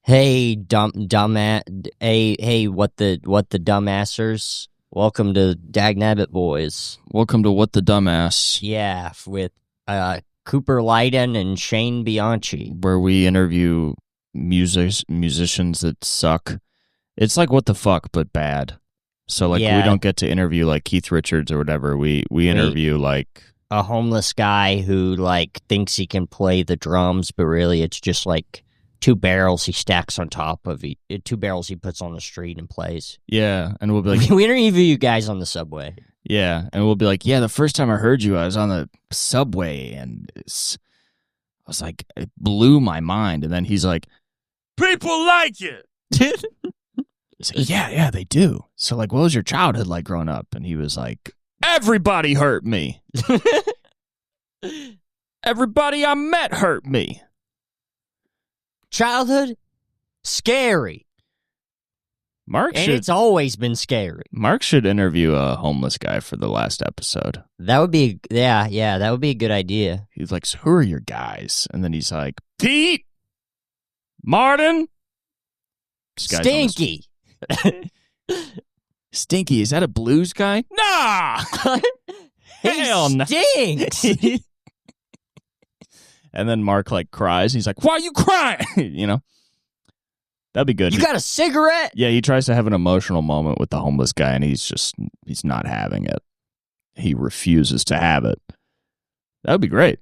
Hey, hey, what the dumbassers? Welcome to Dagnabbit, boys. Welcome to What the Dumbass, Yeah, with Cooper Lyden and Shane Bianchi. where we interview musicians that suck. It's like What the Fuck, but bad. So, we don't get to interview, like, Keith Richards or whatever. We interview, like... a homeless guy who, thinks he can play the drums, but really it's just, two barrels he stacks on top of two barrels he puts on the street and plays. Yeah, and we'll be like... we interview you guys on the subway. Yeah, and we'll be like, yeah, the first time I heard you, I was on the subway, and I was like, it blew my mind. And then he's like, people like it! It's like, yeah, they do. So, what was your childhood like growing up? And he was like, everybody hurt me. Everybody I met hurt me. Childhood? Scary. It's always been scary. Mark should interview a homeless guy for the last episode. That would be, that would be a good idea. He's like, so who are your guys? And then he's like, Pete, Martin, Stinky. Stinky, is that a blues guy? Nah! Hell no. Stinks. And then Mark, cries. He's like, why are you crying? That'd be good. You got a cigarette? Yeah, he tries to have an emotional moment with the homeless guy, and he's not having it. He refuses to have it. That would be great.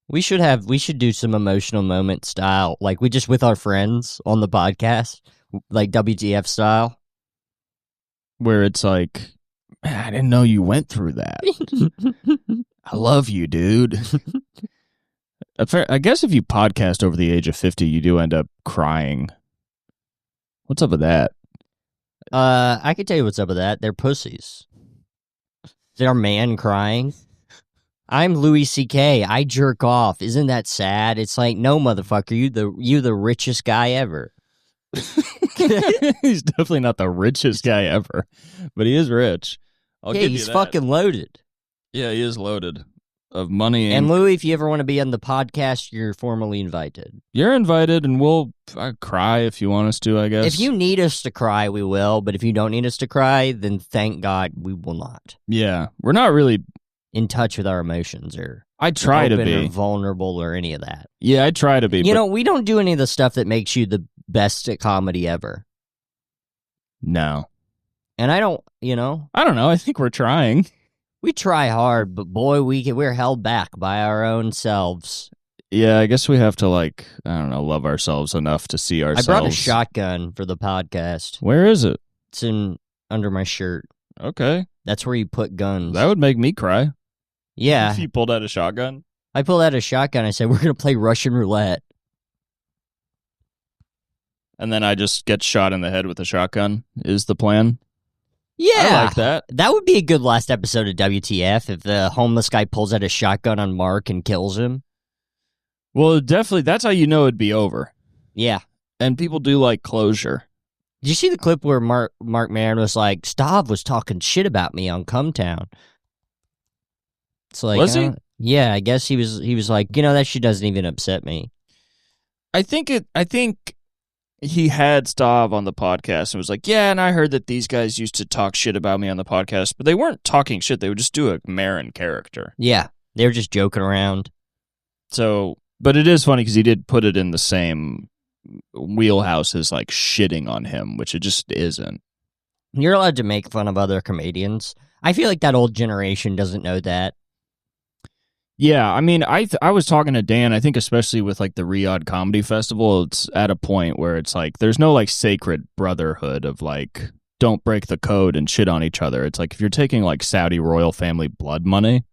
We should do some emotional moment style, we just with our friends on the podcast, WTF style. Where it's like, man, I didn't know you went through that. I love you, dude. I guess if you podcast over the age of 50, you do end up crying. What's up with that? I can tell you what's up with that. They're pussies. They're man crying. I'm Louis C.K. I jerk off. Isn't that sad? It's like, no, motherfucker, you the richest guy ever. He's definitely not the richest guy ever, but he is rich. He's fucking loaded. Yeah, he is loaded of money. And Louis, if you ever want to be on the podcast, you're formally invited. You're invited, and we'll cry if you want us to, I guess. If you need us to cry, we will, but if you don't need us to cry, then thank God we will not. Yeah, we're not really in touch with our emotions or I try to be or vulnerable or any of that. Yeah, I try to be. We don't do any of the stuff that makes you the best at comedy ever. No. And I don't know. I think we're trying. We try hard, but boy, we're held back by our own selves. Yeah, I guess we have to love ourselves enough to see ourselves. I brought a shotgun for the podcast. Where is it? It's under my shirt. Okay. That's where you put guns. That would make me cry. Yeah. If you pulled out a shotgun? I pulled out a shotgun. I said, we're going to play Russian roulette. And then I just get shot in the head with a shotgun is the plan? Yeah. I like that. That would be a good last episode of WTF if the homeless guy pulls out a shotgun on Mark and kills him. Well, definitely, that's how you know it'd be over. Yeah. And people do like closure. Did you see the clip where Mark Maron was like, Stav was talking shit about me on Cumtown? It's like, was he? Yeah, I guess he was like, that shit doesn't even upset me. I think he had Stav on the podcast and was like, yeah, and I heard that these guys used to talk shit about me on the podcast, but they weren't talking shit. They would just do a Maron character. Yeah, they were just joking around. So, but it is funny because he did put it in the same wheelhouse as shitting on him, which it just isn't. You're allowed to make fun of other comedians. I feel like that old generation doesn't know that. Yeah, I mean, I was talking to Dan, I think especially with the Riyadh Comedy Festival, it's at a point where it's there's no sacred brotherhood of don't break the code and shit on each other. It's if you're taking Saudi royal family blood money,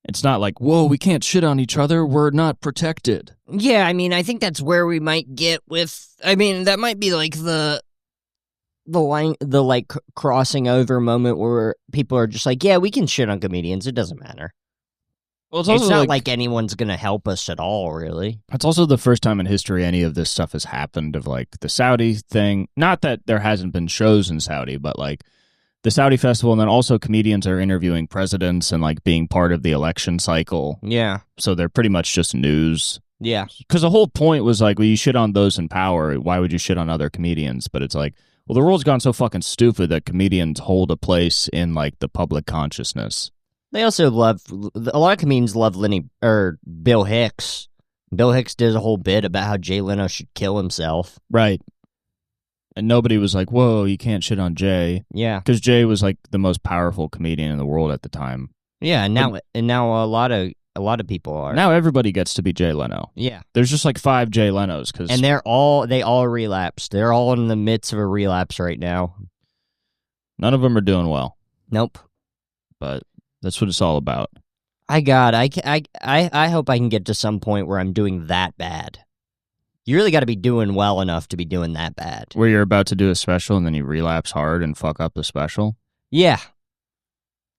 it's not whoa, we can't shit on each other, we're not protected. Yeah, I mean, I think that's where we might get with, that might be the line, crossing over moment where people are just yeah, we can shit on comedians, it doesn't matter. Well, it's not like anyone's going to help us at all, really. It's also the first time in history any of this stuff has happened of the Saudi thing. Not that there hasn't been shows in Saudi, but the Saudi festival, and then also comedians are interviewing presidents and being part of the election cycle. Yeah. So they're pretty much just news. Yeah. Because the whole point was like, well, you shit on those in power. Why would you shit on other comedians? But it's like, well, the world's gone so fucking stupid that comedians hold a place in like the public consciousness. They also love, a lot of comedians love Bill Hicks. Bill Hicks did a whole bit about how Jay Leno should kill himself. Right. And nobody was like, whoa, you can't shit on Jay. Yeah. Because Jay was like the most powerful comedian in the world at the time. Yeah, and now a lot of people are. Now everybody gets to be Jay Leno. Yeah. There's just like 5 Jay Lenos. And they all relapsed. They're all in the midst of a relapse right now. None of them are doing well. Nope. But that's what it's all about. I hope I can get to some point where I'm doing that bad. You really got to be doing well enough to be doing that bad. Where you're about to do a special and then you relapse hard and fuck up the special? Yeah.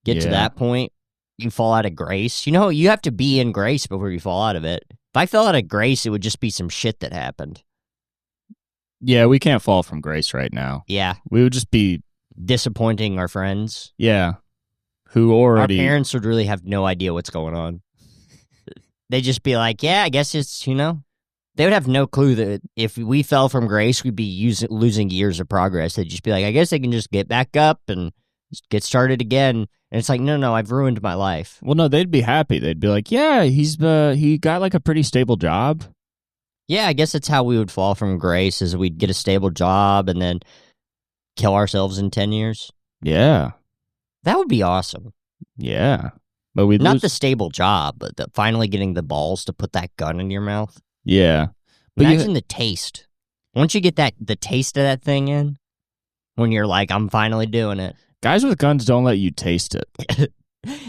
Get to that point, you fall out of grace. You know, you have to be in grace before you fall out of it. If I fell out of grace, it would just be some shit that happened. Yeah, we can't fall from grace right now. Yeah. We would just be disappointing our friends. Yeah. Who already... Our parents would really have no idea what's going on. They'd just be like, yeah, I guess it's, you know... They would have no clue that if we fell from grace, we'd be losing years of progress. They'd just be like, I guess they can just get back up and just get started again. And it's like, no, I've ruined my life. Well, no, they'd be happy. They'd be like, yeah, he got like a pretty stable job. Yeah, I guess that's how we would fall from grace, is we'd get a stable job and then kill ourselves in 10 years. Yeah. That would be awesome. Yeah. But we'd Not the stable job, but finally getting the balls to put that gun in your mouth. Yeah. But imagine the taste. Once you get the taste of that thing in, when you're like, I'm finally doing it. Guys with guns don't let you taste it.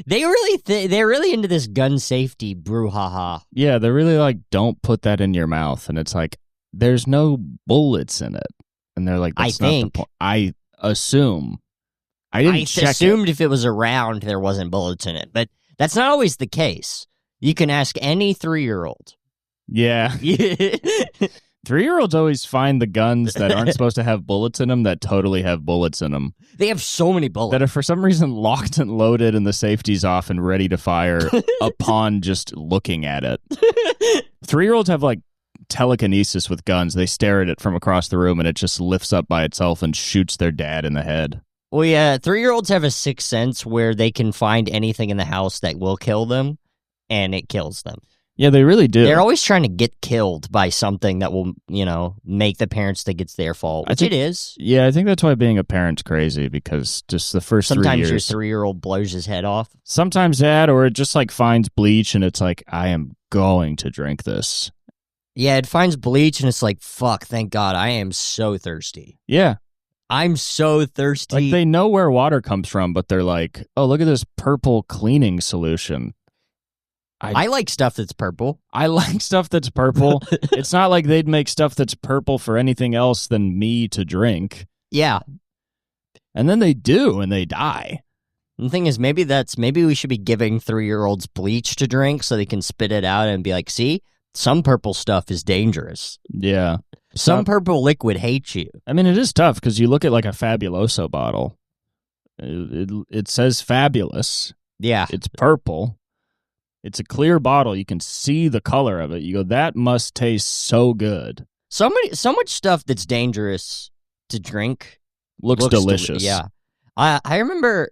They're really into this gun safety brouhaha. Yeah, they're really like, don't put that in your mouth. And it's like, there's no bullets in it. And they're like, that's not the point. I assume. I assumed if it was around, there wasn't bullets in it. But that's not always the case. You can ask any 3-year-old. Yeah. 3-year-olds always find the guns that aren't supposed to have bullets in them that totally have bullets in them. They have so many bullets. That are for some reason locked and loaded and the safety's off and ready to fire upon just looking at it. 3-year-olds have like telekinesis with guns. They stare at it from across the room and it just lifts up by itself and shoots their dad in the head. Well, yeah, 3-year-olds have a sixth sense where they can find anything in the house that will kill them, and it kills them. Yeah, they really do. They're always trying to get killed by something that will, make the parents think it's their fault, which it is. Yeah, I think that's why being a parent's crazy, because just the first 3 years... Sometimes your 3-year-old blows his head off. Sometimes that, or it just, like, finds bleach, and it's like, I am going to drink this. Yeah, it finds bleach, and it's like, fuck, thank God, I am so thirsty. Yeah. I'm so thirsty. Like, they know where water comes from, but they're like, oh, look at this purple cleaning solution. I like stuff that's purple. I like stuff that's purple. It's not like they'd make stuff that's purple for anything else than me to drink. Yeah. And then they do, and they die. And the thing is, maybe we should be giving 3-year-olds bleach to drink so they can spit it out and be like, see, some purple stuff is dangerous. Yeah. Some purple liquid hates you. I mean, it is tough because you look at like a Fabuloso bottle. It says fabulous. Yeah. It's purple. It's a clear bottle. You can see the color of it. You go, that must taste so good. So much stuff that's dangerous to drink looks delicious. Yeah. I remember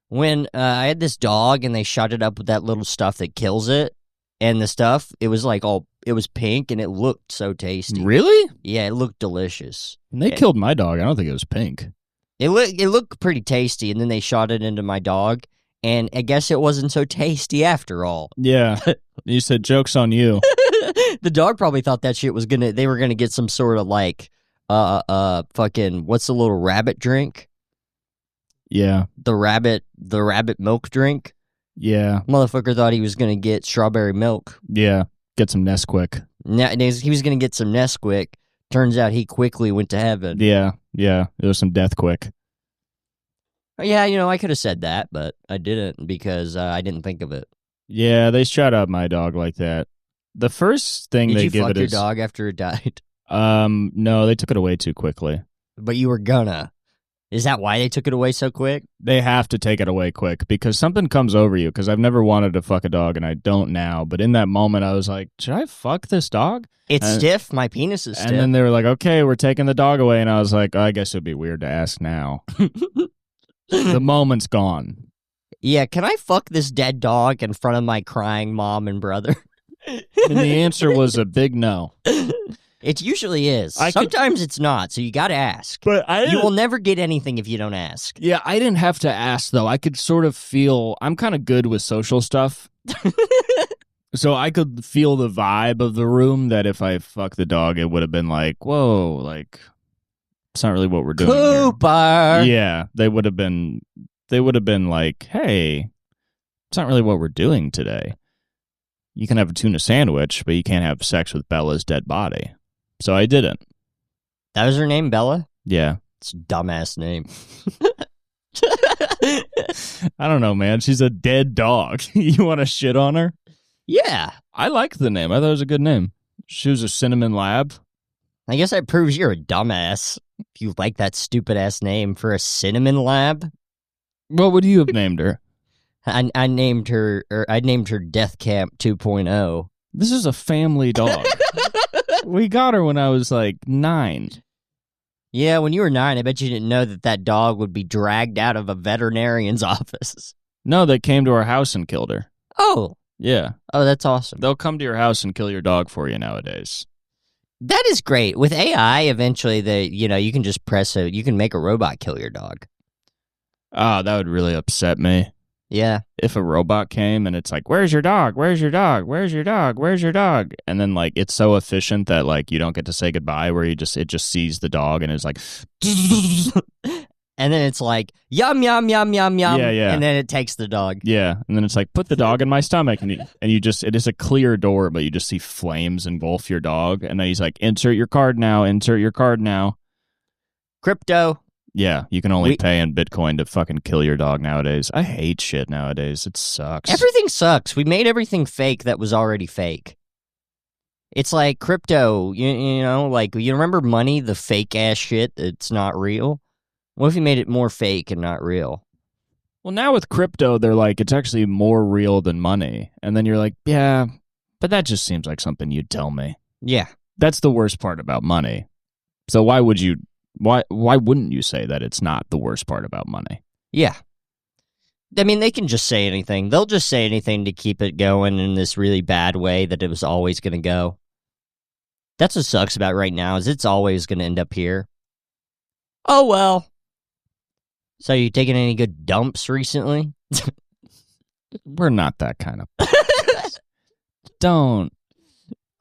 when I had this dog and they shot it up with that little stuff that kills it. And the stuff, it was like it was pink and it looked so tasty. Really? Yeah, it looked delicious. When they killed my dog, I don't think it was pink. It looked pretty tasty, and then they shot it into my dog. And I guess it wasn't so tasty after all. Yeah. You said, joke's on you. The dog probably thought that shit was they were gonna get some sort of like, fucking, what's the little rabbit drink? Yeah. The rabbit milk drink? Yeah. Motherfucker thought he was gonna get strawberry milk. Yeah. Get some Nesquik. Nowadays, he was gonna get some Nesquik. Turns out he quickly went to heaven. Yeah. Yeah. It was some Death Quick. Yeah, I could have said that, but I didn't because I didn't think of it. Yeah, they shot up my dog like that. The first thing Did they you give fuck it your is dog after it died? no, they took it away too quickly. But you were gonna. Is that why they took it away so quick? They have to take it away quick because something comes over you. Because I've never wanted to fuck a dog, and I don't now. But in that moment, I was like, should I fuck this dog? It's stiff. My penis is stiff. And then they were like, okay, we're taking the dog away. And I was like, I guess it would be weird to ask now. The moment's gone. Yeah, can I fuck this dead dog in front of my crying mom and brother? And the answer was a big no. It usually is. Sometimes it's not, so you got to ask. But you will never get anything if you don't ask. Yeah, I didn't have to ask, though. I could sort of feel... I'm kind of good with social stuff. So I could feel the vibe of the room that if I fuck the dog, it would have been like, whoa, like, it's not really what we're doing Cooper! Here. Yeah, they would have been like, hey, it's not really what we're doing today. You can have a tuna sandwich, but you can't have sex with Bella's dead body. So I didn't. That was her name, Bella? Yeah. It's a dumbass name. I don't know, man. She's a dead dog. You want to shit on her? Yeah. I like the name. I thought it was a good name. She was a cinnamon lab. I guess that proves you're a dumbass. If you like that stupid-ass name for a cinnamon lab. What would you have named her? I named her Death Camp 2.0. This is a family dog. We got her when I was like 9. Yeah, when you were 9, I bet you didn't know that dog would be dragged out of a veterinarian's office. No, they came to our house and killed her. Oh. Yeah. Oh, that's awesome. They'll come to your house and kill your dog for you nowadays. That is great. With AI, eventually, you can just you can make a robot kill your dog. Oh, that would really upset me. Yeah. If a robot came and it's like, where's your dog? Where's your dog? Where's your dog? Where's your dog? And then like it's so efficient that like you don't get to say goodbye where it just sees the dog and it's like and then it's like yum yum yum yum yum. Yeah. And then it takes the dog. Yeah. And then it's like put the dog in my stomach and you just it is a clear door, but you just see flames engulf your dog. And then he's like, insert your card now, insert your card now. Crypto. Yeah, you can only pay in Bitcoin to fucking kill your dog nowadays. I hate shit nowadays. It sucks. Everything sucks. We made everything fake that was already fake. It's like crypto, you know, like, you remember money, the fake-ass shit that's not real? What if you made it more fake and not real? Well, now with crypto, they're like, it's actually more real than money. And then you're like, yeah, but that just seems like something you'd tell me. Yeah. That's the worst part about money. So why wouldn't you say that it's not the worst part about money? Yeah. I mean, they can just say anything. They'll just say anything to keep it going in this really bad way that it was always going to go. That's what sucks about right now, is it's always going to end up here. Oh, well. So you taking any good dumps recently? We're not that kind of... Don't.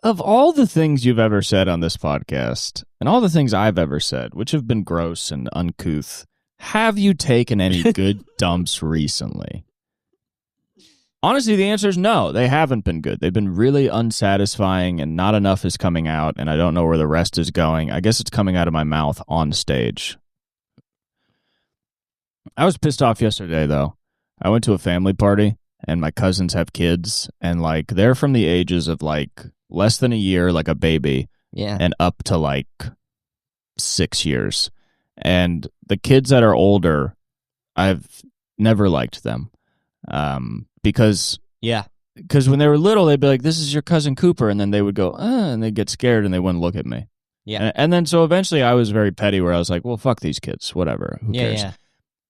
Of all the things you've ever said on this podcast, and all the things I've ever said, which have been gross and uncouth, have you taken any good dumps recently? Honestly, the answer is no. They haven't been good. They've been really unsatisfying, and not enough is coming out, and I don't know where the rest is going. I guess it's coming out of my mouth on stage. I was pissed off yesterday, though. I went to a family party, and my cousins have kids, and like they're from the ages of like less than a year, like a baby, yeah, and up to like 6 years. And the kids that are older, I've never liked them, because when they were little, they'd be like, "This is your cousin Cooper," and then they would go, and they'd get scared and they wouldn't look at me. Yeah, and then so eventually, I was very petty, where I was like, "Well, fuck these kids, whatever. Who cares?" Yeah.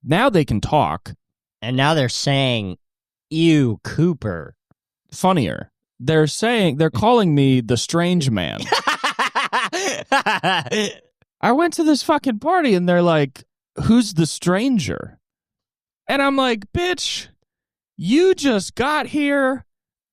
Now they can talk, and now they're saying, "Ew, Cooper." Funnier. They're calling me the strange man. I went to this fucking party and they're like, "Who's the stranger?" And I'm like, "Bitch, you just got here.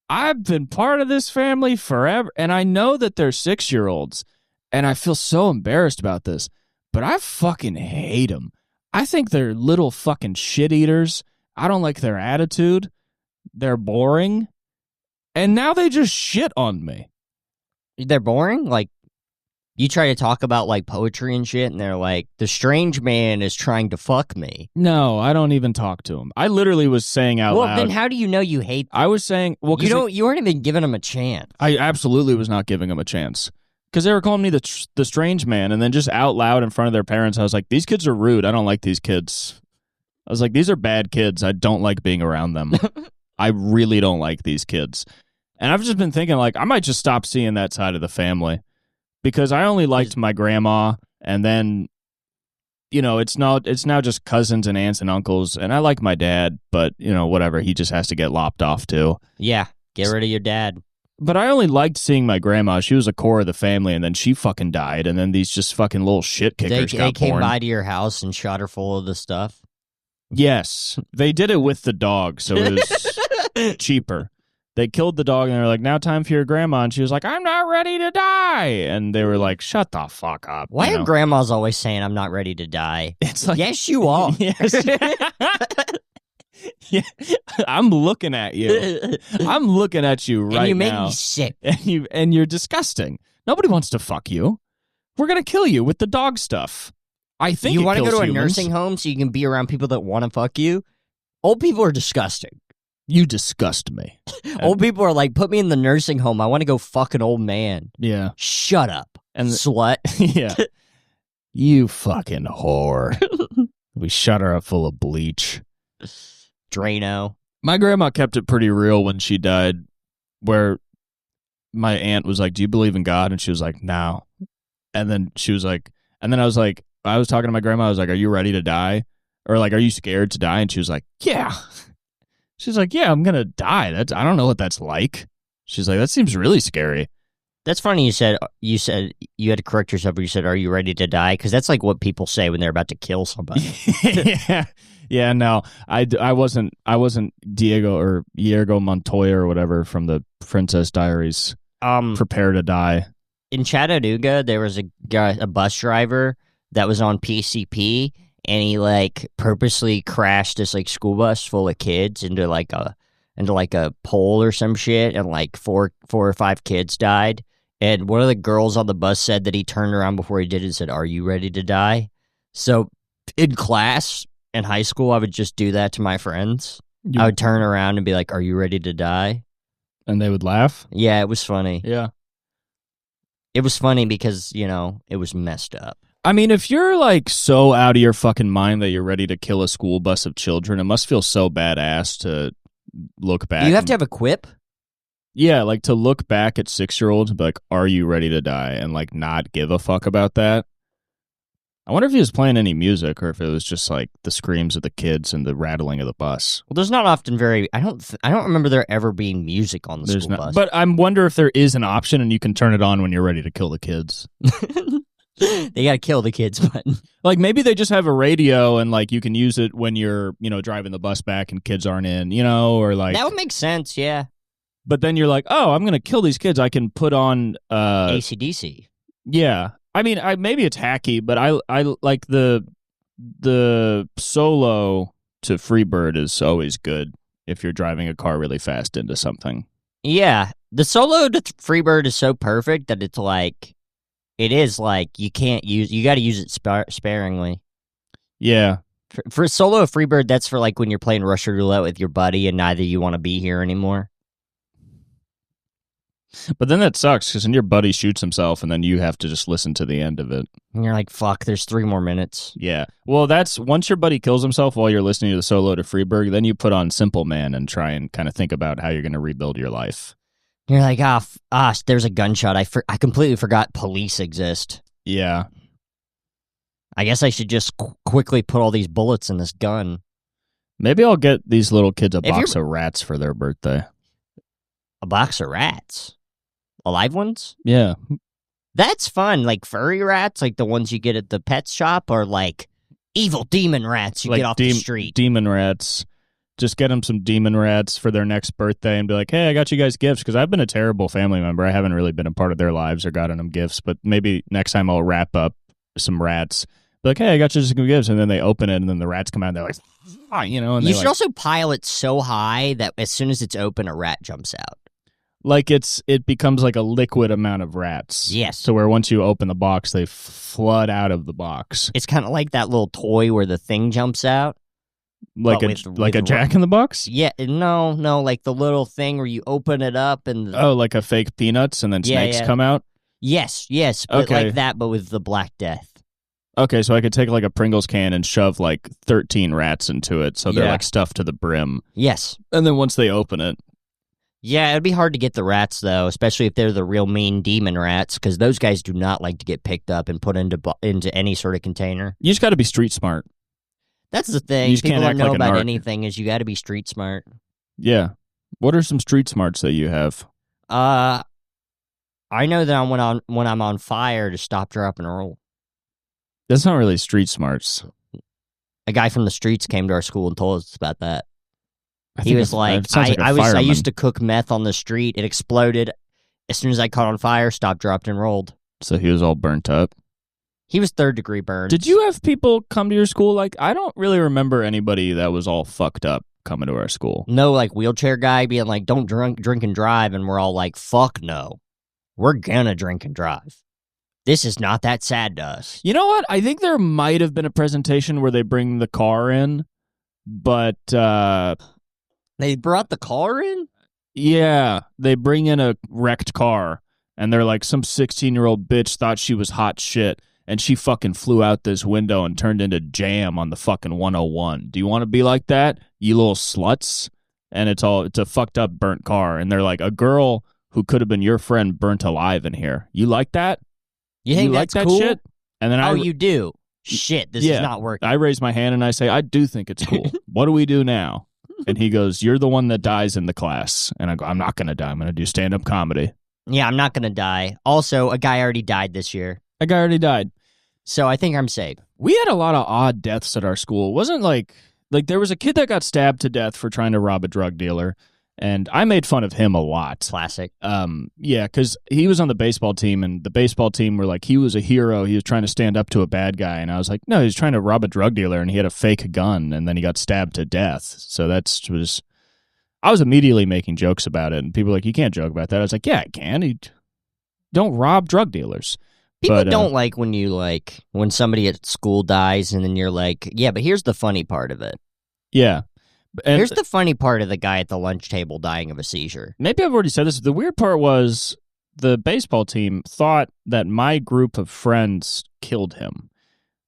I've been part of this family forever." And I know that they're 6-year-olds, and I feel so embarrassed about this, but I fucking hate them. I think they're little fucking shit eaters. I don't like their attitude. They're boring. And now they just shit on me. They're boring? Like, you try to talk about, like, poetry and shit, and they're like, "The strange man is trying to fuck me." No, I don't even talk to him. I literally was saying out loud. Well, then how do you know you hate them? I was saying... Well, you weren't even giving them a chance. I absolutely was not giving him a chance. Because they were calling me the strange man, and then just out loud in front of their parents, I was like, these kids are rude. I don't like these kids. I was like, these are bad kids. I don't like being around them. I really don't like these kids. And I've just been thinking, like, I might just stop seeing that side of the family because I only liked my grandma, and then, you know, it's now just cousins and aunts and uncles, and I like my dad, but, you know, whatever. He just has to get lopped off, too. Yeah, get rid of your dad. But I only liked seeing my grandma. She was a core of the family, and then she fucking died, and then these just fucking little shit kickers got born. They came by to your house and shot her full of the stuff? Yes. They did it with the dog, so it was cheaper. They killed the dog, and they were like, now time for your grandma. And she was like, I'm not ready to die. And they were like, shut the fuck up. Why are grandmas always saying, I'm not ready to die? It's like, yes, you are. Yes. Yeah, I'm looking at you. I'm looking at you right now. And you make me sick. And you're disgusting. Nobody wants to fuck you. We're going to kill you with the dog stuff. I think you want to go to a humans. nursing home so you can be around people that want to fuck you? Old people are disgusting. You disgust me. Old people are like, put me in the nursing home. I want to go fuck an old man. Yeah. Shut up, and slut. Yeah. You fucking whore. We shut her up full of bleach. Drano. My grandma kept it pretty real when she died, where my aunt was like, do you believe in God? And she was like, no. And then she was like, and then I was like, I was talking to my grandma, I was like, are you ready to die? Or like, are you scared to die? And she was like, yeah. She's like, yeah, I'm going to die. I don't know what that's like. She's like, that seems really scary. That's funny you said you had to correct yourself, but you said, are you ready to die? Because that's like what people say when they're about to kill somebody. Yeah. Yeah, no, I wasn't Diego Montoya or whatever from the Princess Diaries. Prepare to die. In Chattanooga, there was a bus driver that was on PCP, and he like purposely crashed this like school bus full of kids into like a pole or some shit, and like four or five kids died. And one of the girls on the bus said that he turned around before he did it and said, "Are you ready to die?" So in class. In high school, I would just do that to my friends. I would turn around and be like, are you ready to die? And they would laugh? Yeah, it was funny. Yeah. It was funny because, you know, it was messed up. I mean, if you're like so out of your fucking mind that you're ready to kill a school bus of children, it must feel so badass to look back. You have to have a quip? Yeah, like to look back at 6-year-olds and be like, are you ready to die? And like not give a fuck about that. I wonder if he was playing any music or if it was just like the screams of the kids and the rattling of the bus. Well, there's not often I don't remember there ever being music on the school bus. But I wonder if there is an option and you can turn it on when you're ready to kill the kids. They got to kill the kids button. Like maybe they just have a radio and like you can use it when you're, you know, driving the bus back and kids aren't in, you know, or like that would make sense, yeah. But then you're like, oh, I'm going to kill these kids. I can put on AC/DC. Yeah. I mean, maybe it's hacky, but I like the solo to Freebird is always good if you're driving a car really fast into something. Yeah, the solo to Freebird is so perfect that it's like, it is like you got to use it sparingly. Yeah. For solo of Freebird, that's for like when you're playing Russian roulette with your buddy and neither you want to be here anymore. But then that sucks because then your buddy shoots himself and then you have to just listen to the end of it. And you're like, fuck, there's 3 more minutes. Yeah. Well, that's once your buddy kills himself while you're listening to the solo to Freeberg, then you put on Simple Man and try and kind of think about how you're going to rebuild your life. You're like, there's a gunshot. I completely forgot police exist. Yeah. I guess I should just quickly put all these bullets in this gun. Maybe I'll get these little kids a box of rats for their birthday. A box of rats? Alive ones? Yeah. That's fun. Like furry rats, like the ones you get at the pet shop, or like evil demon rats you get off the street. Demon rats. Just get them some demon rats for their next birthday and be like, hey, I got you guys gifts, because I've been a terrible family member. I haven't really been a part of their lives or gotten them gifts, but maybe next time I'll wrap up some rats. Be like, hey, I got you some gifts, and then they open it, and then the rats come out, and they're like, ah, you know. And you should also pile it so high that as soon as it's open, a rat jumps out. Like it becomes like a liquid amount of rats. Yes. So where once you open the box, they flood out of the box. It's kind of like that little toy where the thing jumps out. Like a Jack in the Box? Yeah, no, like the little thing where you open it up and... Oh, like a fake Peanuts and then snakes come out? Yes, but Okay. like that, but with the Black Death. Okay, so I could take like a Pringles can and shove like 13 rats into it, so they're Yeah. like stuffed to the brim. Yes. And then once they open it, Yeah, it'd be hard to get the rats, though, especially if they're the real mean demon rats, because those guys do not like to get picked up and put into any sort of container. you just got to be street smart. That's the thing. You just People can't don't act know like a about narc. anything is you got to be street smart. Yeah. What are some street smarts that you have? I know that when I'm on fire to stop, drop, and roll. That's not really street smarts. A guy from the streets came to our school and told us about that. I He think was it like, sounds a I fireman. used to cook meth on the street. It exploded. As soon as I caught on fire, stopped, dropped, and rolled. So he was all burnt up. He was 3rd-degree burns. Did you have people come to your school? Like, I don't really remember anybody that was all fucked up coming to our school. No, like, wheelchair guy being like, don't drink and drive, and we're all like, fuck no. We're gonna drink and drive. This is not that sad to us. You know what? I think there might have been a presentation where they bring the car in, but They brought the car in? yeah, they bring in a wrecked car, and they're like, some 16-year-old bitch thought she was hot shit, and she fucking flew out this window and turned into jam on the fucking 101. Do you want to be like that, you little sluts? And it's a fucked up burnt car, and they're like, a girl who could have been your friend burnt alive in here. You like that? You think like that's that cool? shit? And then You do? Shit, this is not working. I raise my hand and I say, I do think it's cool. What do we do now? And he goes, you're the one that dies in the class. And I go, I'm not going to die. I'm going to do stand-up comedy. Yeah, I'm not going to die. Also, a guy already died this year. A guy already died. So I think I'm safe. We had a lot of odd deaths at our school. It wasn't like there was a kid that got stabbed to death for trying to rob a drug dealer. And I made fun of him a lot. Classic. Yeah, because he was on the baseball team, and the baseball team were like, he was a hero. He was trying to stand up to a bad guy. And I was like, no, he was trying to rob a drug dealer, and he had a fake gun, and then he got stabbed to death. So I was immediately making jokes about it, and people were like, you can't joke about that. I was like, yeah, I can. Don't rob drug dealers. People don't like when somebody at school dies, and then you're like, yeah, but here's the funny part of it. Yeah. And here's the funny part of the guy at the lunch table dying of a seizure. Maybe I've already said this. The weird part was the baseball team thought that my group of friends killed him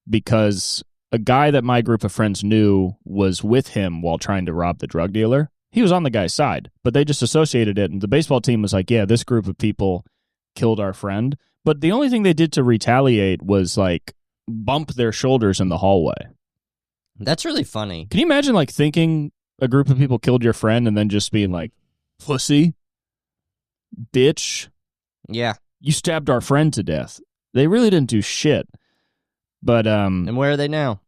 because a guy that my group of friends knew was with him while trying to rob the drug dealer. He was on the guy's side, but they just associated it. And the baseball team was like, yeah, this group of people killed our friend. But the only thing they did to retaliate was like bump their shoulders in the hallway. That's really funny. Can you imagine like thinking a group of people killed your friend and then just being like, pussy, bitch, yeah, you stabbed our friend to death? They really didn't do shit. But and where are they now?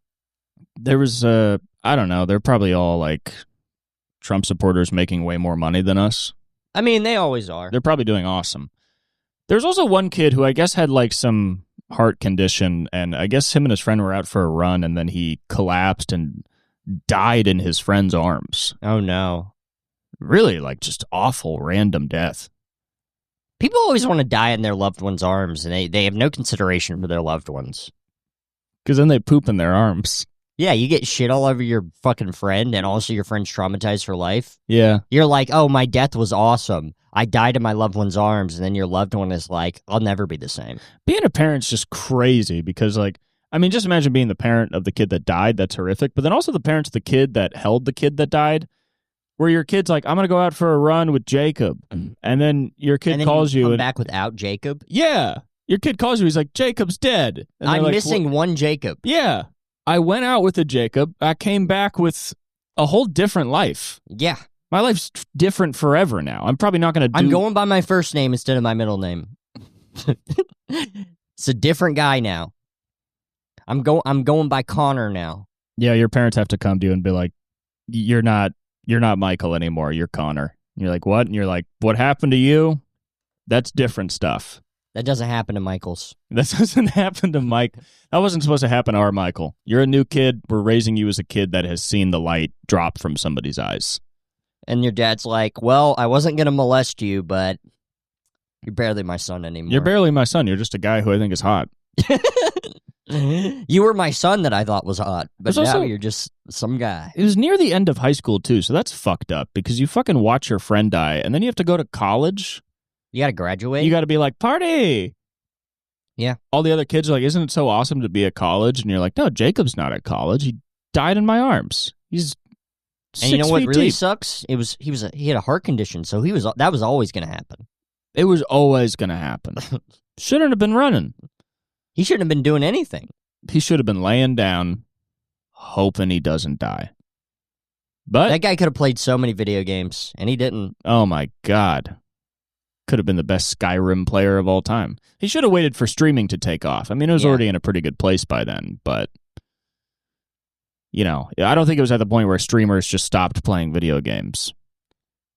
There was I don't know. They're probably all like Trump supporters making way more money than us. I mean, they always are. They're probably doing awesome. There's also one kid who I guess had like some heart condition, and I guess him and his friend were out for a run, and then he collapsed and died in his friend's arms. Oh, no. Really, like, just awful, random death. People always want to die in their loved one's arms, and they have no consideration for their loved ones. Because then they poop in their arms. Yeah, you get shit all over your fucking friend, and also your friend's traumatized for life. Yeah. You're like, oh, my death was awesome. I died in my loved one's arms, and then your loved one is like, I'll never be the same. Being a parent's just crazy because, like, I mean, just imagine being the parent of the kid that died. That's horrific. But then also the parents of the kid that held the kid that died, where your kid's like, I'm going to go out for a run with Jacob. And then your kid calls you. Come back without Jacob? Yeah. Your kid calls you. He's like, Jacob's dead. And I'm like, missing one Jacob. Yeah. I went out with a Jacob. I came back with a whole different life. Yeah. My life's different forever now. I'm probably not going to do... I'm going by my first name instead of my middle name. It's a different guy now. I'm going by Connor now. Yeah, your parents have to come to you and be like, you're not Michael anymore. You're Connor. And you're like, what? And you're like, what happened to you? That's different stuff. That doesn't happen to Michaels. That doesn't happen to Mike. That wasn't supposed to happen to our Michael. You're a new kid. We're raising you as a kid that has seen the light drop from somebody's eyes. And your dad's like, well, I wasn't going to molest you, but you're barely my son anymore. You're barely my son. You're just a guy who I think is hot. You were my son that I thought was hot, but now also, you're just some guy. It was near the end of high school, too, so that's fucked up because you fucking watch your friend die, and then you have to go to college. You got to graduate? You got to be like, party! Yeah. All the other kids are like, isn't it so awesome to be at college? And you're like, no, Jacob's not at college. He died in my arms. He's 6 And you know what feet really deep. sucks? He had a heart condition, so that was always going to happen. It was always going to happen. Shouldn't have been running. He shouldn't have been doing anything. He should have been laying down, hoping he doesn't die. But That guy could have played so many video games, and he didn't. oh my God. Could have been the best Skyrim player of all time. He should have waited for streaming to take off. I mean, it was already in a pretty good place by then, but, you know, I don't think it was at the point where streamers just stopped playing video games.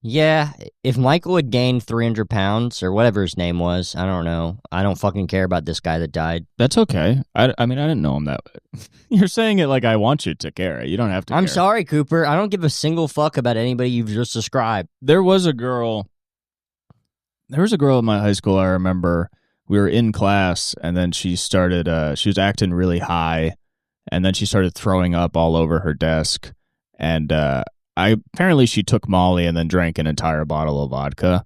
Yeah, if Michael had gained 300 pounds, or whatever his name was, I don't know. I don't fucking care about this guy that died. That's okay. I mean, I didn't know him that way. You're saying it like I want you to care. You don't have to I'm care. sorry, Cooper. I don't give a single fuck about anybody you've just described. There was a girl in my high school, I remember. We were in class, and then she started, she was acting really high, and then she started throwing up all over her desk, and apparently she took Molly and then drank an entire bottle of vodka,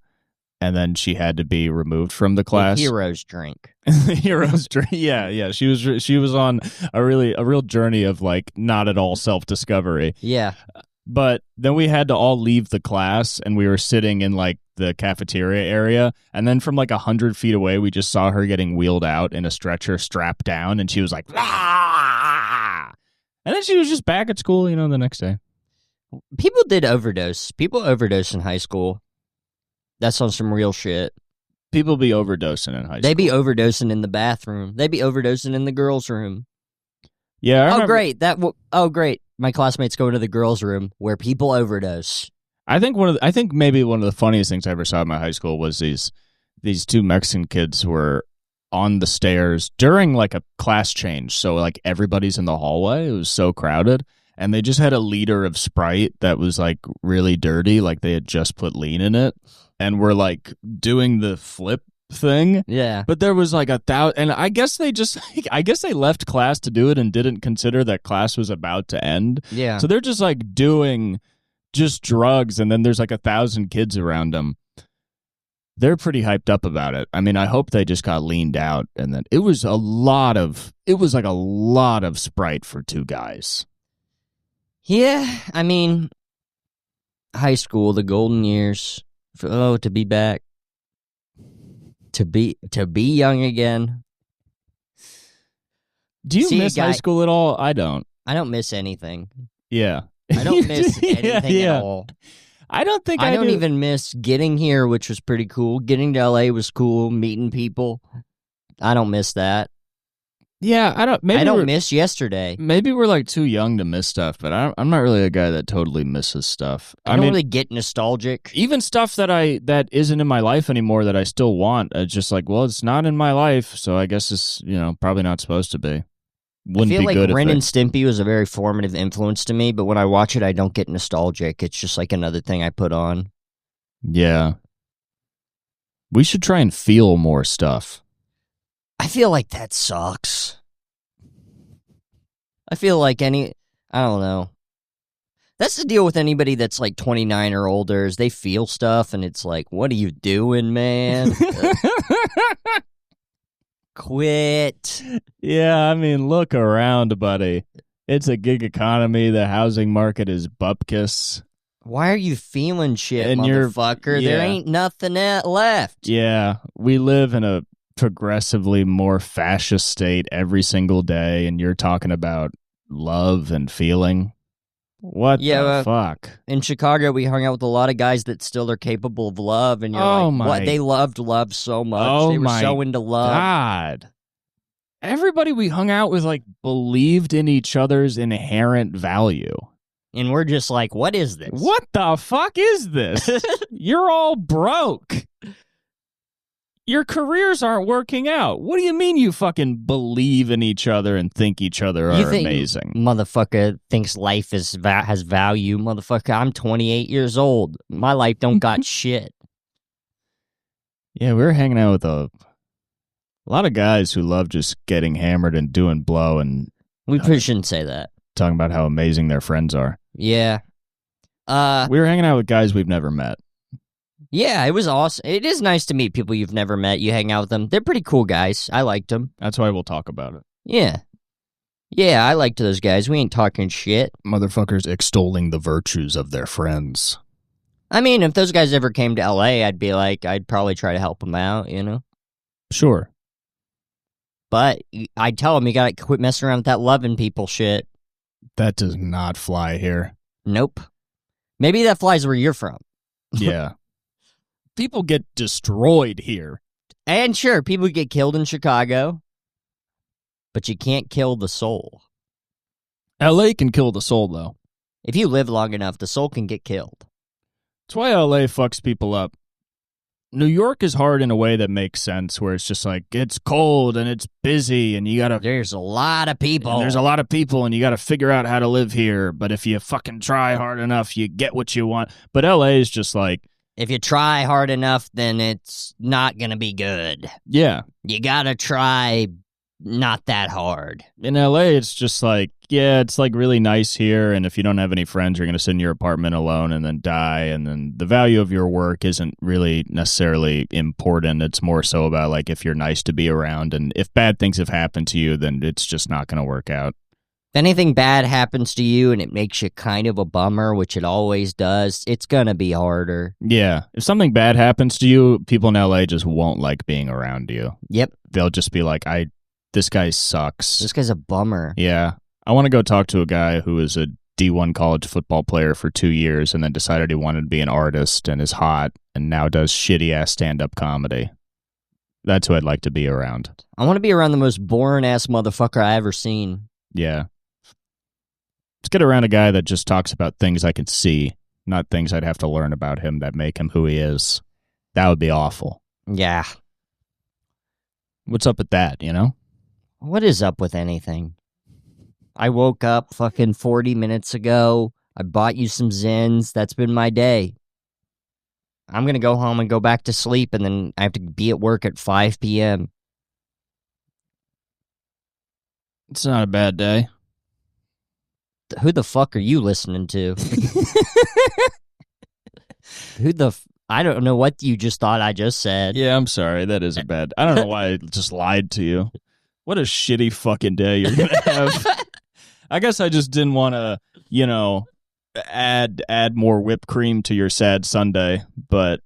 and then she had to be removed from the class. The hero's drink. Hero's drink. Yeah. She was on a real journey of like not at all self-discovery. Yeah. But then we had to all leave the class, and we were sitting in like the cafeteria area, and then from like 100 feet away, we just saw her getting wheeled out in a stretcher, strapped down, and she was like, "Ah!" And then she was just back at school, you know, the next day. People did overdose. People overdose in high school. That's on some real shit. People be overdosing in high school. They be overdosing in the bathroom. They be overdosing in the girls' room. Yeah. I remember, Great. My classmates go into the girls' room where people overdose. I think maybe one of the funniest things I ever saw in my high school was these two Mexican kids were on the stairs during like a class change. So like everybody's in the hallway. It was so crowded. And they just had a liter of Sprite that was like really dirty, like they had just put lean in it, and were like doing the flip thing. Yeah. But there was like 1,000, and I guess they left class to do it and didn't consider that class was about to end. Yeah. So they're just like doing just drugs, and then there's like 1,000 kids around them. They're pretty hyped up about it. I mean, I hope they just got leaned out, and then it was like a lot of Sprite for two guys. Yeah, I mean, high school, the golden years. To be back, to be young again. Do you miss high school at all? I don't. I don't miss anything. Yeah, I don't miss anything at all. I don't think I don't even miss getting here, which was pretty cool. Getting to LA was cool. Meeting people, I don't miss that. Yeah, I don't miss yesterday. Maybe we're like too young to miss stuff, but I'm not really a guy that totally misses stuff. I don't really get nostalgic. Even stuff that isn't in my life anymore that I still want. It's just like, well, it's not in my life, so I guess it's probably not supposed to be. Wouldn't I feel be like good. Ren and Stimpy was a very formative influence to me, but when I watch it, I don't get nostalgic. It's just like another thing I put on. Yeah, we should try and feel more stuff. I feel like that sucks. I feel like I don't know. That's the deal with anybody that's like 29 or older is they feel stuff and it's like, what are you doing, man? Quit. Yeah, I mean, look around, buddy. It's a gig economy. The housing market is bupkis. Why are you feeling shit, And motherfucker? There ain't nothing left. Yeah, we live in a progressively more fascist state every single day, and you're talking about love and feeling. What the fuck? In Chicago, we hung out with a lot of guys that still are capable of love, and you're what? They loved love so much. They were so into love. God. Everybody we hung out with like believed in each other's inherent value. And we're just like, what is this? What the fuck is this? You're all broke. Your careers aren't working out. What do you mean you fucking believe in each other and think each other are amazing? Motherfucker thinks life has value. Motherfucker, I'm 28 years old. My life don't got shit. Yeah, we were hanging out with a lot of guys who love just getting hammered and doing blow and... We probably shouldn't say that. Talking about how amazing their friends are. Yeah. We were hanging out with guys we've never met. Yeah, it was awesome. It is nice to meet people you've never met. You hang out with them. They're pretty cool guys. I liked them. That's why we'll talk about it. Yeah. Yeah, I liked those guys. We ain't talking shit. Motherfuckers extolling the virtues of their friends. I mean, if those guys ever came to LA, I'd probably try to help them out, you know? Sure. But I'd tell them you gotta quit messing around with that loving people shit. That does not fly here. Nope. Maybe that flies where you're from. Yeah. People get destroyed here. And sure, people get killed in Chicago, but you can't kill the soul. LA can kill the soul, though. If you live long enough, the soul can get killed. That's why LA fucks people up. New York is hard in a way that makes sense, where it's just like, it's cold and it's busy and you gotta... There's a lot of people. There's a lot of people and you gotta figure out how to live here. But if you fucking try hard enough, you get what you want. But LA is just like... If you try hard enough, then it's not gonna be good. Yeah. You gotta try not that hard. In LA, it's just like, yeah, it's like really nice here, and if you don't have any friends, you're going to sit in your apartment alone and then die, and then the value of your work isn't really necessarily important. It's more so about, like, if you're nice to be around, and if bad things have happened to you, then it's just not going to work out. If anything bad happens to you and it makes you kind of a bummer, which it always does, it's going to be harder. Yeah. If something bad happens to you, people in LA just won't like being around you. Yep. They'll just be like, this guy sucks. This guy's a bummer. Yeah. I want to go talk to a guy who is a D1 college football player for 2 years and then decided he wanted to be an artist and is hot and now does shitty-ass stand-up comedy. That's who I'd like to be around. I want to be around the most boring-ass motherfucker I ever seen. Yeah. Let's get around a guy that just talks about things I can see, not things I'd have to learn about him that make him who he is. That would be awful. Yeah. What's up with that, you know? What is up with anything? I woke up fucking 40 minutes ago. I bought you some Zins. That's been my day. I'm going to go home and go back to sleep, and then I have to be at work at 5 p.m. It's not a bad day. Who the fuck are you listening to? I don't know what you just thought I just said. Yeah, I'm sorry. That is a bad... I don't know why I just lied to you. What a shitty fucking day you're going to have. I guess I just didn't want to, you know, add more whipped cream to your sad Sunday, but...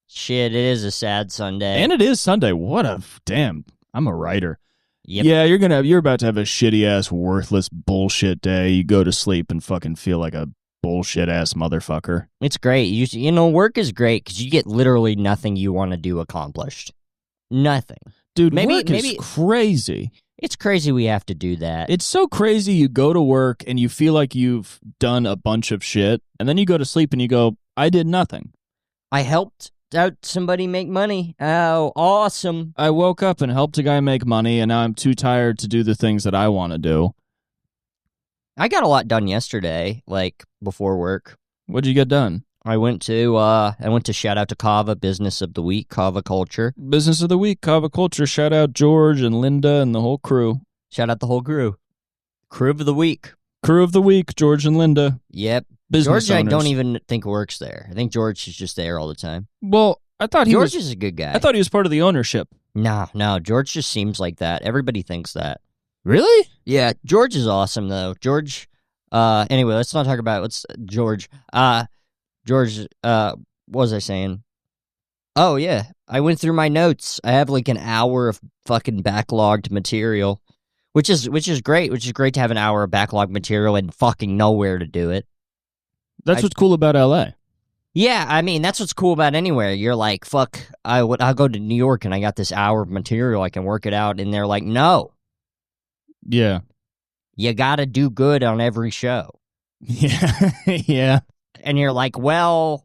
Shit, it is a sad Sunday. And it is Sunday. What a... Damn, I'm a writer. Yep. Yeah, you're about to have a shitty-ass, worthless bullshit day. You go to sleep and fucking feel like a bullshit-ass motherfucker. It's great. You know, work is great because you get literally nothing you want to do accomplished. Nothing. Dude, work is crazy. It's crazy we have to do that. It's so crazy you go to work and you feel like you've done a bunch of shit, and then you go to sleep and you go, I did nothing. I helped out somebody make money. Oh, awesome. I woke up and helped a guy make money, and now I'm too tired to do the things that I want to do. I got a lot done yesterday, like, before work. What'd you get done? I went to shout out to Kava, Business of the Week, Kava Culture. Business of the Week, Kava Culture. Shout out George and Linda and the whole crew. Shout out the whole crew. Crew of the Week. Crew of the Week, George and Linda. Yep. Business George, owners. I don't even think works there. I think George is just there all the time. Well, I thought George is a good guy. I thought he was part of the ownership. No, George just seems like that. Everybody thinks that. Really? Yeah, George is awesome though. George. Anyway, let's not talk about George. George. What was I saying? Oh yeah, I went through my notes. I have like an hour of fucking backlogged material, which is great. Which is great to have an hour of backlogged material and fucking nowhere to do it. That's what's cool about LA. Yeah, I mean, that's what's cool about anywhere. You're like, fuck, I'll go to New York and I got this hour of material. I can work it out. And they're like, no. Yeah. You got to do good on every show. Yeah. Yeah. And you're like, well,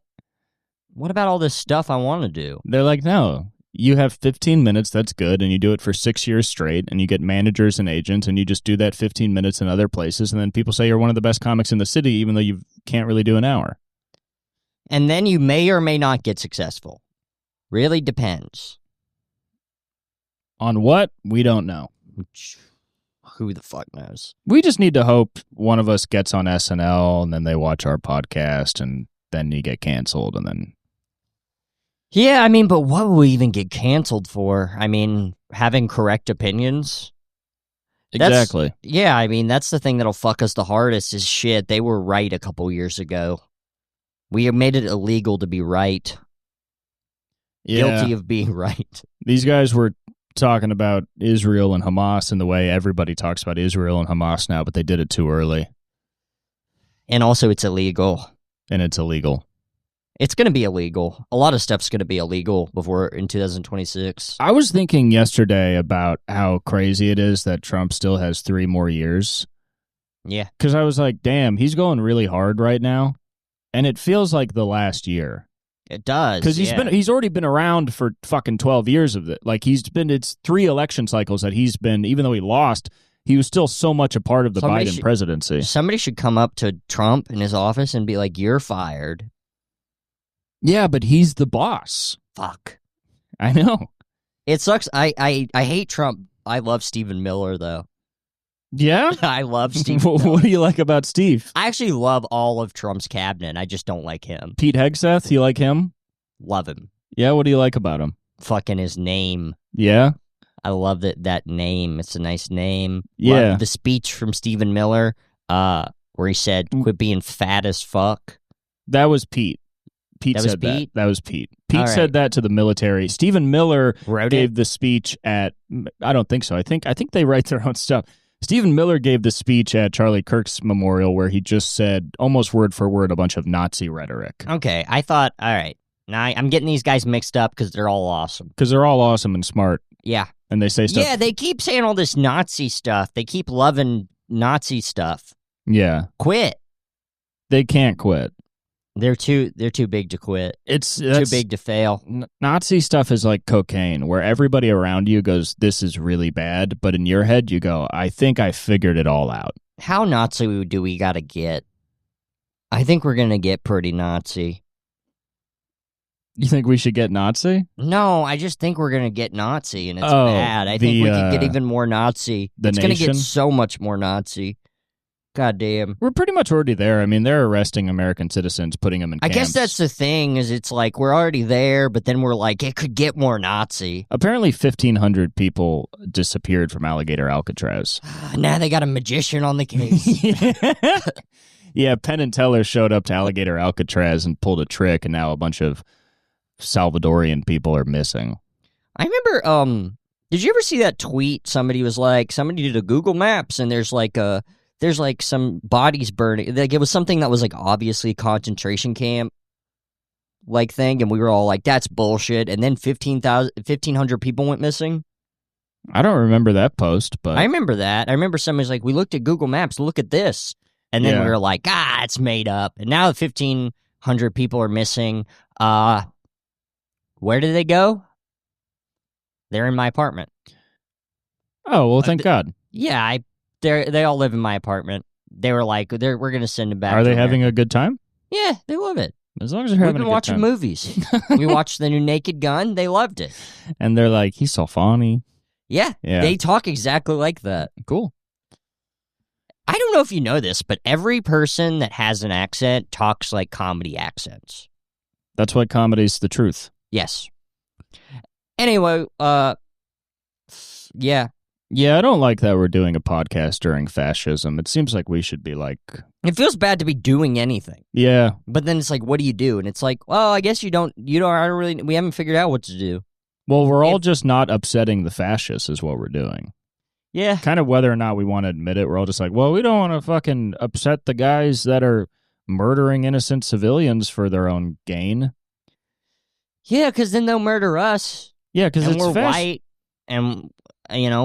what about all this stuff I want to do? They're like, no, you have 15 minutes. That's good. And you do it for 6 years straight. And you get managers and agents. And you just do that 15 minutes in other places. And then people say you're one of the best comics in the city, even though you can't really do an hour. And then you may or may not get successful. Really depends. On what? We don't know. Who the fuck knows? We just need to hope one of us gets on SNL and then they watch our podcast and then you get canceled and then Yeah, I mean, but what will we even get canceled for? I mean, having correct opinions? Exactly. Yeah, I mean, that's the thing that'll fuck us the hardest is shit. They were right a couple years ago. We made it illegal to be right. Yeah. Guilty of being right. These guys were talking about Israel and Hamas in the way everybody talks about Israel and Hamas now, but they did it too early. And also, it's illegal. And it's illegal. It's going to be illegal. A lot of stuff's going to be illegal before in 2026. I was thinking yesterday about how crazy it is that Trump still has 3 more years. Yeah. Because I was like, damn, he's going really hard right now. And it feels like the last year. It does. Because he's already been around for fucking 12 years of it. Like it's 3 election cycles that he's been, even though he lost, he was still so much a part of the Biden presidency. Somebody should come up to Trump in his office and be like, "You're fired." Yeah, but he's the boss. Fuck. I know. It sucks. I hate Trump. I love Stephen Miller, though. Yeah? I love Steve Miller. What do you like about Steve? I actually love all of Trump's cabinet. I just don't like him. Pete Hegseth, you like him? Love him. Yeah, what do you like about him? Fucking his name. Yeah? I love that name. It's a nice name. Yeah. Love the speech from Stephen Miller where he said, "Quit being fat as fuck." That was Pete. Pete said that. That was Pete. Pete said that to the military. Stephen Miller gave the speech at, I don't think so. I think they write their own stuff. Stephen Miller gave the speech at Charlie Kirk's memorial where he just said, almost word for word, a bunch of Nazi rhetoric. Okay, I thought, all right. Now I'm getting these guys mixed up because they're all awesome. Because they're all awesome and smart. Yeah. And they say stuff. Yeah, they keep saying all this Nazi stuff. They keep loving Nazi stuff. Yeah. Quit. They can't quit. They're too big to quit. It's too big to fail. Nazi stuff is like cocaine, where everybody around you goes, "This is really bad," but in your head you go, "I think I figured it all out." How Nazi do we gotta get? I think we're gonna get pretty Nazi. You think we should get Nazi? No, I just think we're gonna get Nazi, and it's bad. I think we could get even more Nazi. It's gonna get so much more Nazi. God damn. We're pretty much already there. I mean, they're arresting American citizens, putting them in camps. I guess that's the thing, is it's like we're already there, but then we're like, it could get more Nazi. Apparently 1,500 people disappeared from Alligator Alcatraz. Now they got a magician on the case. Yeah, Penn and Teller showed up to Alligator Alcatraz and pulled a trick, and now a bunch of Salvadorian people are missing. I remember, did you ever see that tweet? Somebody did a Google Maps, and there's some bodies burning. Like, it was something that was like obviously a concentration camp like thing, and we were all like, "That's bullshit." And then 1,500 people went missing. I don't remember that post, but I remember that. I remember somebody's like, "We looked at Google Maps. Look at this," and then we were like, it's made up." And now 1,500 people are missing. Where did they go? They're in my apartment. Oh well, thank God. Yeah, they all live in my apartment. They were like, we're going to send them back. Are they having a good time? Yeah, they love it. As long as they're having a good time. We've been watching movies. We watched the new Naked Gun. They loved it. And they're like, he's so funny. Yeah, they talk exactly like that. Cool. I don't know if you know this, but every person that has an accent talks like comedy accents. That's why comedy's the truth. Yes. Anyway, yeah. Yeah, I don't like that we're doing a podcast during fascism. It seems like we should be like... It feels bad to be doing anything. Yeah. But then it's like, what do you do? And it's like, well, I guess we haven't figured out what to do. Well, we're all just not upsetting the fascists is what we're doing. Yeah. Kind of whether or not we want to admit it, we're all just like, well, we don't want to fucking upset the guys that are murdering innocent civilians for their own gain. Yeah, because then they'll murder us. Yeah, because we're white, and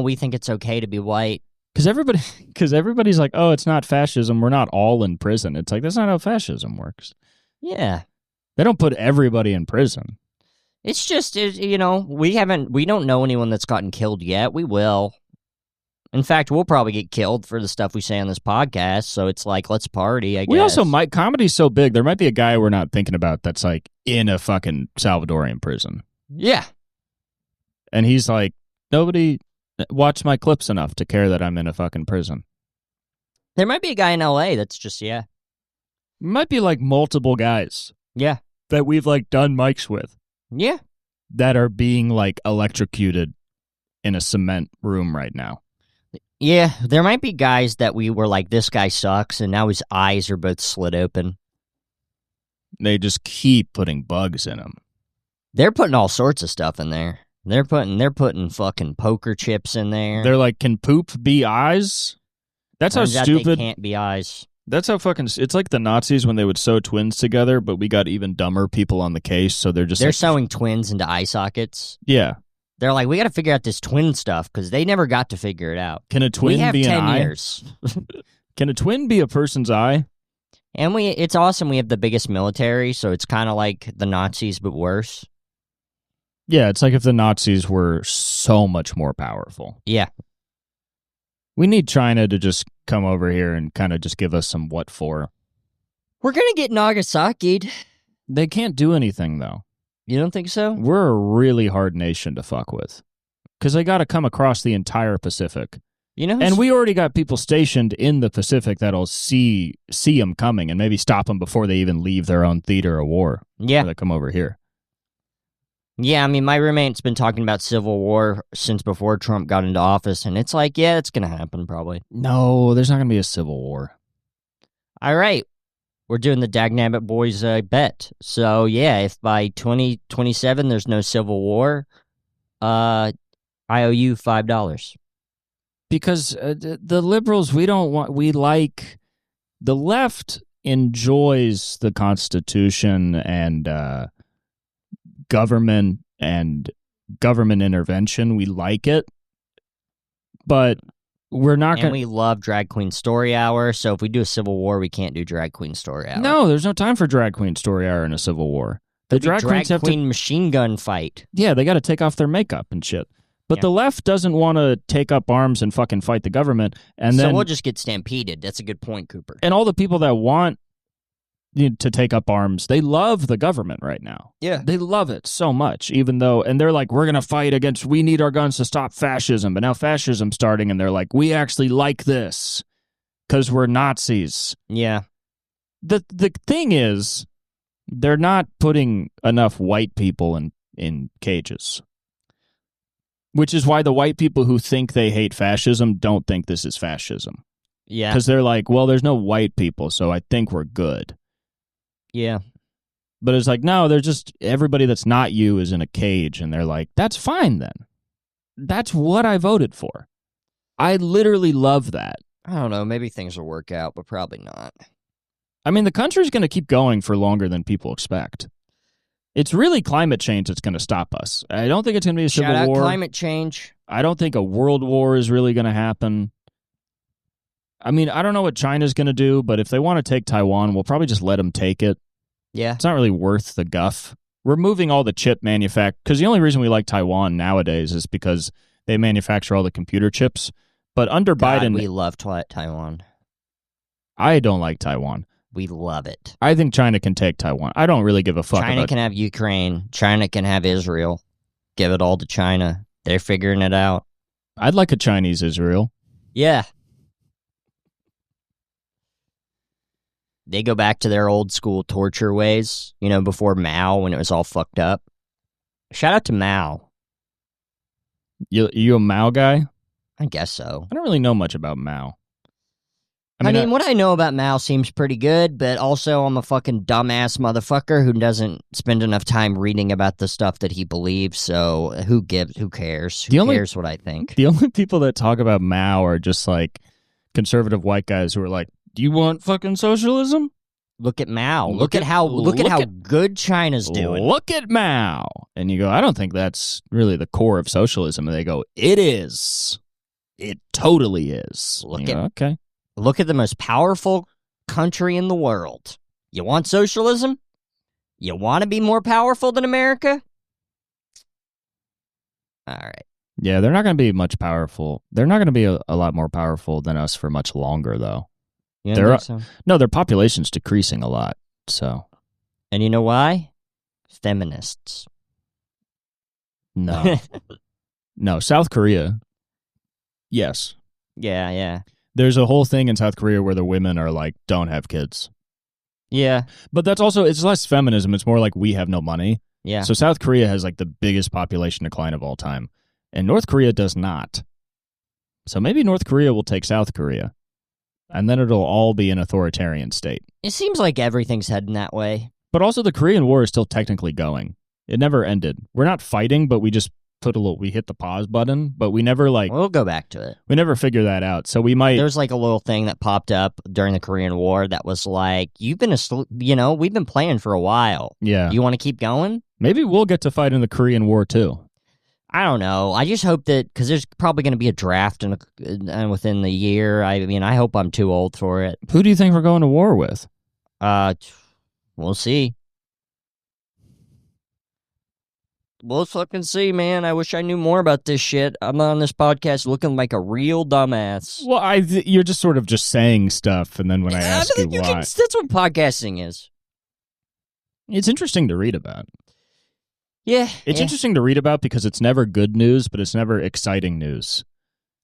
we think it's okay to be white. Because everybody's like, oh, it's not fascism. We're not all in prison. It's like, that's not how fascism works. Yeah, they don't put everybody in prison. It's just we don't know anyone that's gotten killed yet. We will. In fact, we'll probably get killed for the stuff we say on this podcast, so it's like, let's party, I guess. We also might, comedy's so big, there might be a guy we're not thinking about that's like in a fucking Salvadorian prison. Yeah. And he's like, nobody watched my clips enough to care that I'm in a fucking prison. There might be a guy in LA that's just, yeah. Might be like multiple guys. Yeah. That we've like done mics with. Yeah. that are being like electrocuted in a cement room right now. Yeah, there might be guys that we were like, this guy sucks, and now his eyes are both slit open. They just keep putting bugs in them. They're putting all sorts of stuff in there. They're putting fucking poker chips in there. They're like, can poop be eyes? That's Turns how out stupid. they can't be eyes. That's how fucking. It's like the Nazis when they would sew twins together, but we got even dumber people on the case, so they're just They're like, sewing twins into eye sockets. Yeah. They're like, we got to figure out this twin stuff because they never got to figure it out. Can a twin we have be 10 an eye? years. Can a twin be a person's eye? And it's awesome. We have the biggest military, so it's kind of like the Nazis, but worse. Yeah, it's like if the Nazis were so much more powerful. Yeah. We need China to just come over here and kind of just give us some what for. We're going to get Nagasaki'd. They can't do anything, though. You don't think so? We're a really hard nation to fuck with. Because they got to come across the entire Pacific. You know, and we already got people stationed in the Pacific that'll see them coming and maybe stop them before they even leave their own theater of war. Yeah. They come over here. Yeah, I mean, my roommate's been talking about civil war since before Trump got into office, and it's like, yeah, it's going to happen probably. No, there's not going to be a civil war. All right. We're doing the Dagnabbit boys bet. So, yeah, if by 2027 there's no civil war, I owe you $5. Because the liberals, we like, the left enjoys the Constitution and government intervention. We like it, but we're not going to. And we love Drag Queen Story Hour, so if we do a civil war, we can't do Drag Queen Story Hour. No, there's no time for Drag Queen Story Hour in a civil war. The drag queen machine gun fight. Yeah, they got to take off their makeup and shit. But the left doesn't want to take up arms and fucking fight the government. And so then we'll just get stampeded. That's a good point, Cooper. And all the people that want to take up arms, they love the government right now. Yeah. They love it so much, even though, and they're like, we're going to fight against, we need our guns to stop fascism. But now fascism's starting, and they're like, we actually like this because we're Nazis. Yeah. The thing is, they're not putting enough white people in cages. Which is why the white people who think they hate fascism don't think this is fascism. Yeah. Because they're like, well, there's no white people, so I think we're good. Yeah. But it's like, no, they're just, everybody that's not you is in a cage, and they're like, that's fine then. That's what I voted for. I literally love that. I don't know, maybe things will work out, but probably not. I mean, the country's going to keep going for longer than people expect. It's really climate change that's going to stop us. I don't think it's going to be a civil war. Shout out climate change. I don't think a world war is really going to happen. I mean, I don't know what China's going to do, but if they want to take Taiwan, we'll probably just let them take it. Yeah. It's not really worth the guff. We're moving all the chip manufacture, because the only reason we like Taiwan nowadays is because they manufacture all the computer chips. But under Biden... we love Taiwan. I don't like Taiwan. We love it. I think China can take Taiwan. I don't really give a fuck China can have Ukraine. China can have Israel. Give it all to China. They're figuring it out. I'd like a Chinese Israel. Yeah. They go back to their old school torture ways, before Mao when it was all fucked up. Shout out to Mao. You a Mao guy? I guess so. I don't really know much about Mao. I mean, what I know about Mao seems pretty good, but also I'm a fucking dumbass motherfucker who doesn't spend enough time reading about the stuff that he believes, so who cares? Who cares what I think? The only people that talk about Mao are just like conservative white guys who are like, do you want fucking socialism? Look at Mao. Look at how good China's doing. Look at Mao. And you go, I don't think that's really the core of socialism. And they go, it is. It totally is. Okay. Look at the most powerful country in the world. You want socialism? You want to be more powerful than America? All right. Yeah, they're not going to be much powerful. They're not going to be a lot more powerful than us for much longer, though. You don't think so? No, their population's decreasing a lot. So, and you know why? Feminists. No. No, South Korea. Yes. Yeah. There's a whole thing in South Korea where the women are like, don't have kids. Yeah. But that's also, it's less feminism. It's more like we have no money. Yeah. So South Korea has like the biggest population decline of all time, and North Korea does not. So maybe North Korea will take South Korea, and then it'll all be an authoritarian state. It seems like everything's heading that way. But also the Korean War is still technically going. It never ended. We're not fighting, but we just we hit the pause button, but we never We'll go back to it. we never figure that out. So we might. There's like a little thing that popped up during the Korean War that was like, we've been playing for a while. Yeah. You want to keep going? Maybe we'll get to fight in the Korean War too. I don't know. I just hope that, because there's probably going to be a draft within the year. I mean, I hope I'm too old for it. Who do you think we're going to war with? We'll see. We'll fucking see, man. I wish I knew more about this shit. I'm not on this podcast looking like a real dumbass. Well, you're just sort of just saying stuff, and then when I ask you why. That's what podcasting is. It's interesting to read about. Yeah. It's interesting to read about because it's never good news, but it's never exciting news.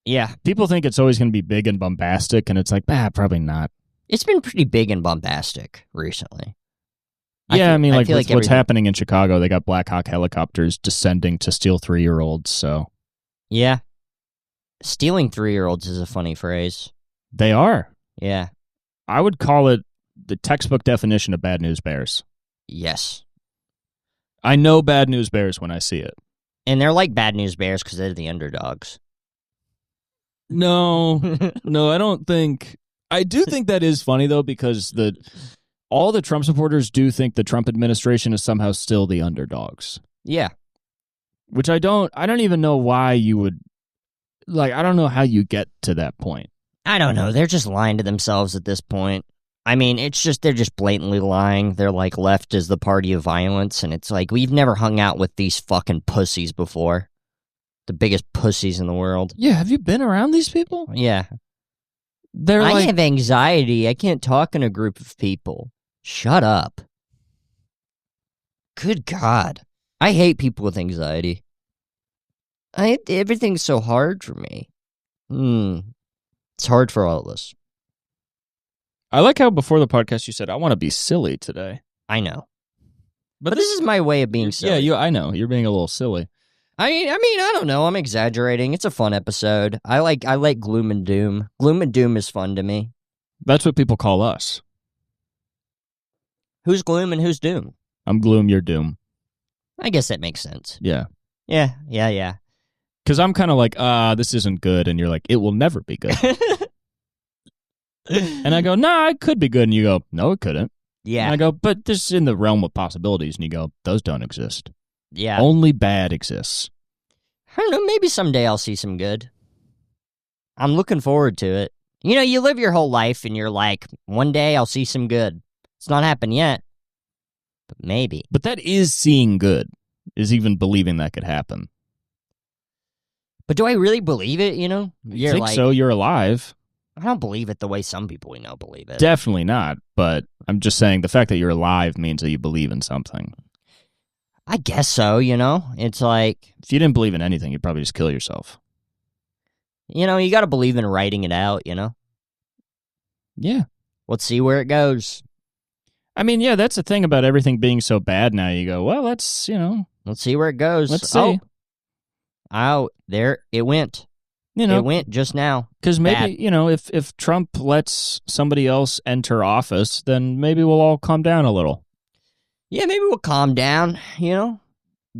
Yeah. People think it's always going to be big and bombastic, and it's like, probably not. It's been pretty big and bombastic recently. Yeah, I mean, like what's happening in Chicago, they got Black Hawk helicopters descending to steal 3-year-olds, so. Yeah. Stealing 3-year-olds is a funny phrase. They are. Yeah. I would call it the textbook definition of bad news bears. Yes. I know bad news bears when I see it. And they're like bad news bears because they're the underdogs. No, I don't think. I do think that is funny, though, because all the Trump supporters do think the Trump administration is somehow still the underdogs. Yeah. Which I don't even know why you would, I don't know how you get to that point. I don't know. They're just lying to themselves at this point. I mean, they're just blatantly lying. They're like, left is the party of violence, and it's like, we've never hung out with these fucking pussies before. The biggest pussies in the world. Yeah, have you been around these people? Yeah. They're I have anxiety. I can't talk in a group of people. Shut up. Good God. I hate people with anxiety. Everything's so hard for me. It's hard for all of us. I like how before the podcast you said, I want to be silly today. I know. But this is my way of being silly. Yeah, I know. You're being a little silly. I mean, I don't know. I'm exaggerating. It's a fun episode. I like gloom and doom. Gloom and doom is fun to me. That's what people call us. Who's gloom and who's doom? I'm gloom, you're doom. I guess that makes sense. Yeah. Yeah. Because I'm kind of like, this isn't good. And you're like, it will never be good. And I go, nah, it could be good. And you go, no, it couldn't. Yeah. And I go, but this is in the realm of possibilities. And you go, those don't exist. Yeah. Only bad exists. I don't know. Maybe someday I'll see some good. I'm looking forward to it. You live your whole life and you're like, one day I'll see some good. It's not happened yet, but maybe. But that is seeing good, is even believing that could happen. But do I really believe it, You think so? You're alive. I don't believe it the way some people we know believe it. Definitely not, but I'm just saying the fact that you're alive means that you believe in something. I guess so, It's like... If you didn't believe in anything, you'd probably just kill yourself. You got to believe in writing it out, Yeah. Let's see where it goes. I mean, yeah, that's the thing about everything being so bad now. You go, well, let's see where it goes. Let's see. Oh, there it went. It went just now. Because maybe, if Trump lets somebody else enter office, then maybe we'll all calm down a little. Yeah, maybe we'll calm down,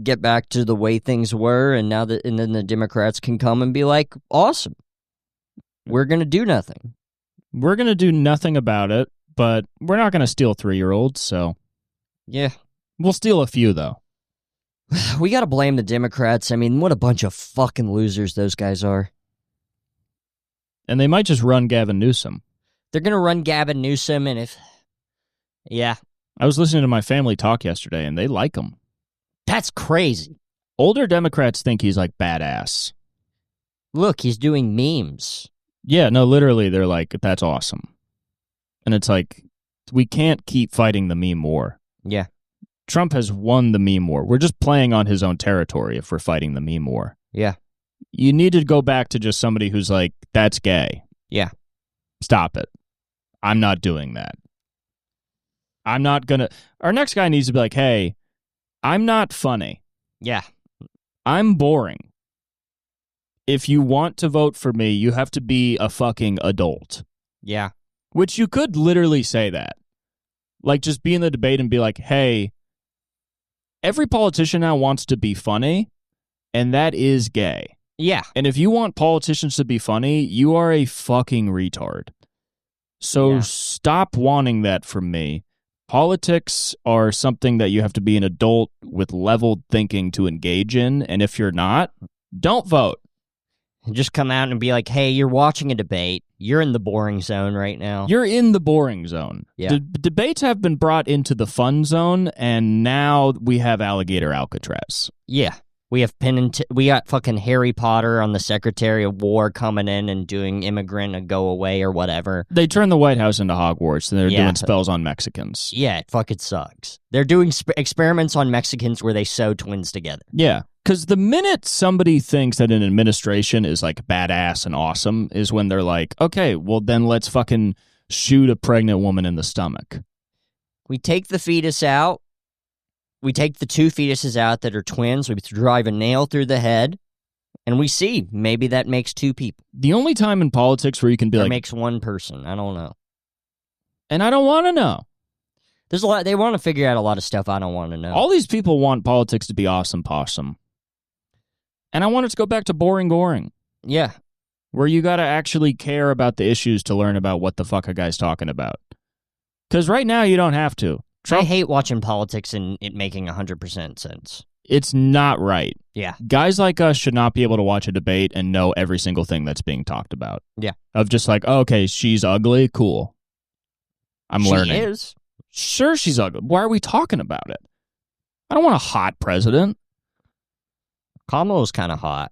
get back to the way things were, and then the Democrats can come and be like, awesome. We're going to do nothing. We're going to do nothing about it, but we're not going to steal 3-year-olds, so. Yeah. We'll steal a few, though. We got to blame the Democrats. I mean, what a bunch of fucking losers those guys are. And they might just run Gavin Newsom. They're going to run Gavin Newsom, and yeah. I was listening to my family talk yesterday, and they like him. That's crazy. Older Democrats think he's, badass. Look, he's doing memes. Yeah, no, literally, they're like, that's awesome. And it's like, we can't keep fighting the meme war. Yeah. Trump has won the meme war. We're just playing on his own territory if we're fighting the meme war. Yeah. You need to go back to just somebody who's like, that's gay. Yeah. Stop it. I'm not doing that. I'm not going to... Our next guy needs to be like, hey, I'm not funny. Yeah. I'm boring. If you want to vote for me, you have to be a fucking adult. Yeah. Which you could literally say that. Like, just be in the debate and be like, hey, every politician now wants to be funny, and that is gay. Yeah. And if you want politicians to be funny, you are a fucking retard. So stop wanting that from me. Politics are something that you have to be an adult with leveled thinking to engage in, and if you're not, don't vote. Just come out and be like, hey, you're watching a debate. You're in the boring zone right now. You're in the boring zone. Yeah. Debates have been brought into the fun zone, and now we have Alligator Alcatraz. Yeah. We have we got fucking Harry Potter on the Secretary of War coming in and doing immigrant and go away or whatever. They turned the White House into Hogwarts, and they're doing spells on Mexicans. Yeah, it fucking sucks. They're doing experiments on Mexicans where they sew twins together. Yeah. Because the minute somebody thinks that an administration is like badass and awesome is when they're like, okay, well then let's fucking shoot a pregnant woman in the stomach. We take the fetus out. We take the 2 fetuses out that are twins. We drive a nail through the head. And we see maybe that makes 2 people. The only time in politics where you can be like, makes 1 person. I don't know. And I don't want to know. There's a lot. They want to figure out a lot of stuff I don't want to know. All these people want politics to be awesome possum. And I want it to go back to boring goring. Yeah. Where you got to actually care about the issues to learn about what the fuck a guy's talking about. Because right now you don't have to. I hate watching politics and it making 100% sense. It's not right. Yeah. Guys like us should not be able to watch a debate and know every single thing that's being talked about. Yeah. Of just like, oh, okay, she's ugly. Cool. I'm learning. She is. Sure, she's ugly. Why are we talking about it? I don't want a hot president. Kamala's kind of hot.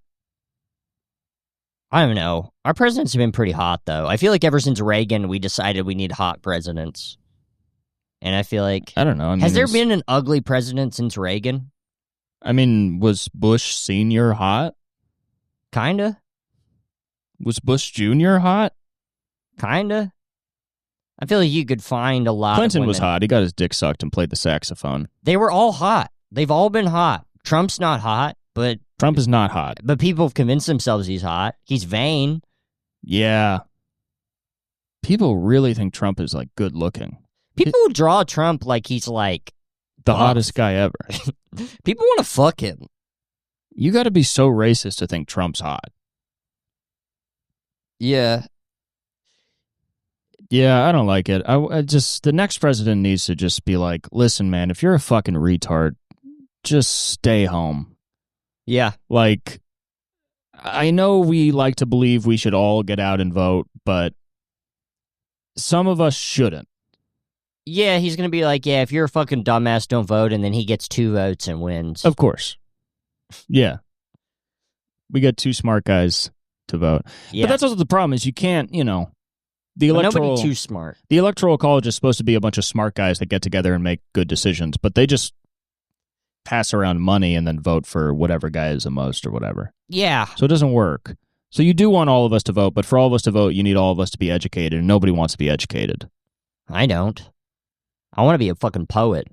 I don't know. Our presidents have been pretty hot, though. I feel like ever since Reagan, we decided we need hot presidents. And I feel like... I don't know. I mean, has there been an ugly president since Reagan? I mean, was Bush Sr. hot? Kinda. Was Bush Jr. hot? Kinda. I feel like you could find a lot Clinton of women. Was hot. He got his dick sucked and played the saxophone. They were all hot. They've all been hot. Trump's not hot, but... Trump is not hot. But people have convinced themselves he's hot. He's vain. Yeah. People really think Trump is, like, good looking. People draw Trump like he's, like... the hottest guy ever. People want to fuck him. You got to be so racist to think Trump's hot. Yeah. Yeah, I don't like it. I just, the next president needs to just be like, listen, man, if you're a fucking retard, just stay home. Yeah. Like, I know we like to believe we should all get out and vote, but some of us shouldn't. Yeah, he's going to be like, yeah, if you're a fucking dumbass, don't vote, and then he gets 2 votes and wins. Of course. Yeah. We got 2 smart guys to vote. Yeah. But that's also the problem is you can't, you know, nobody too smart. The Electoral College is supposed to be a bunch of smart guys that get together and make good decisions, but they just pass around money and then vote for whatever guy is the most or whatever. Yeah. So it doesn't work. So you do want all of us to vote, but for all of us to vote, you need all of us to be educated, and nobody wants to be educated. I don't. I want to be a fucking poet.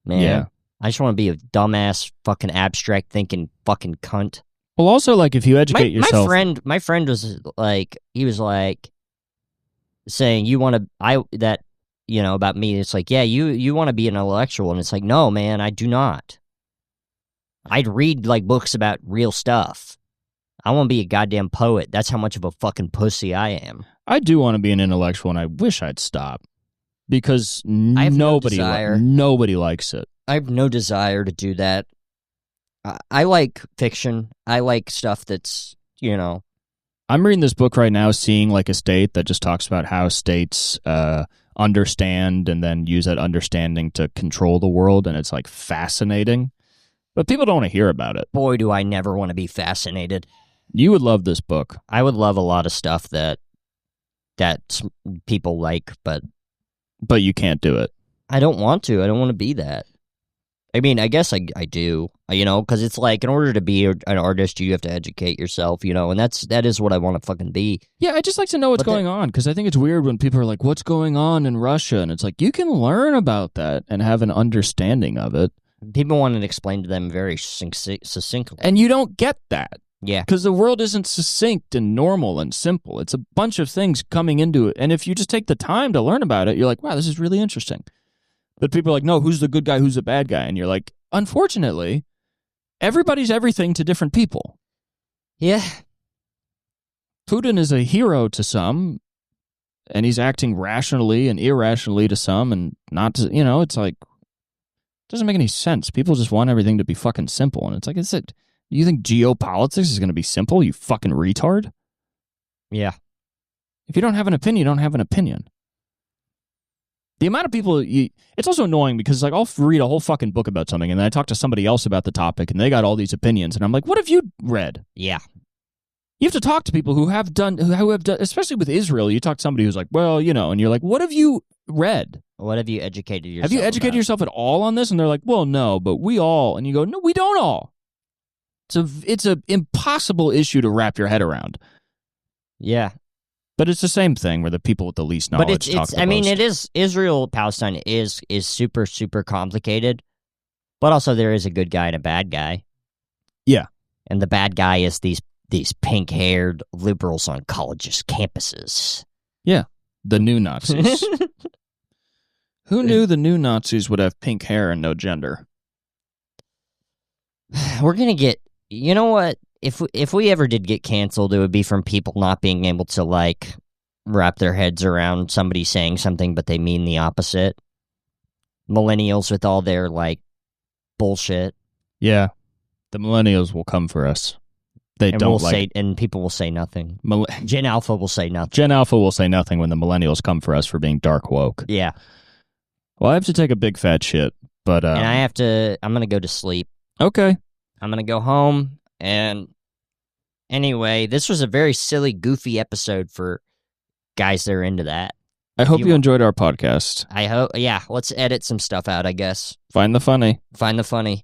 Man. Yeah. I just want to be a dumbass, fucking abstract thinking fucking cunt. Well, also, like, if you educate yourself... My friend was like, he was like, saying, you want to, about me, it's like, yeah, you want to be an intellectual, and it's like, no, man, I do not. I'd read, like, books about real stuff. I want to be a goddamn poet. That's how much of a fucking pussy I am. I do want to be an intellectual, and I wish I'd stop. Because nobody likes it. I have no desire to do that. I like fiction. I like stuff that's, I'm reading this book right now, Seeing Like a State, that just talks about how states understand and then use that understanding to control the world, and it's, like, fascinating. But people don't want to hear about it. Boy, do I never want to be fascinated. You would love this book. I would love a lot of stuff that people like, but you can't do it. I don't want to. I don't want to be that. I mean, I guess I do, because it's like, in order to be an artist, you have to educate yourself, and that is what I want to fucking be. Yeah, I just like to know what's going on, because I think it's weird when people are like, what's going on in Russia? And it's like, you can learn about that and have an understanding of it. People want it explained to them very succinctly. And you don't get that. Yeah. Because the world isn't succinct and normal and simple. It's a bunch of things coming into it. And if you just take the time to learn about it, you're like, wow, this is really interesting. But people are like, no, who's the good guy? Who's the bad guy? And you're like, unfortunately, everybody's everything to different people. Yeah. Putin is a hero to some, and he's acting rationally and irrationally to some, and not to, it's like, it doesn't make any sense. People just want everything to be fucking simple. And it's like, you think geopolitics is going to be simple, you fucking retard? Yeah. If you don't have an opinion, you don't have an opinion. The amount of people, it's also annoying because like I'll read a whole fucking book about something and then I talk to somebody else about the topic and they got all these opinions and I'm like, what have you read? Yeah. You have to talk to people who have done, especially with Israel, you talk to somebody who's like, well, and you're like, what have you read? What have you educated yourself Have you educated yourself at all on this? And they're like, well, no, but we all, and you go, no, we don't all. It's an impossible issue to wrap your head around. Yeah. But it's the same thing where the people with the least knowledge talk the most. it is, Israel-Palestine is super, super complicated, but also there is a good guy and a bad guy. Yeah. And the bad guy is these pink-haired liberals on colleges' campuses. Yeah. The new Nazis. Who knew the new Nazis would have pink hair and no gender? We're going to get... You know what? If we ever did get canceled, it would be from people not being able to, like, wrap their heads around somebody saying something, but they mean the opposite. Millennials with all their, like, bullshit. Yeah. The millennials will come for us. And people will say nothing. Gen Alpha will say nothing. Gen Alpha will say nothing when the millennials come for us for being dark woke. Yeah. Well, I have to take a big fat shit, but... and I'm going to go to sleep. Okay. I'm going to go home, and anyway, this was a very silly, goofy episode for guys that are into that. I hope you enjoyed our podcast. I hope, yeah, let's edit some stuff out, I guess. Find the funny.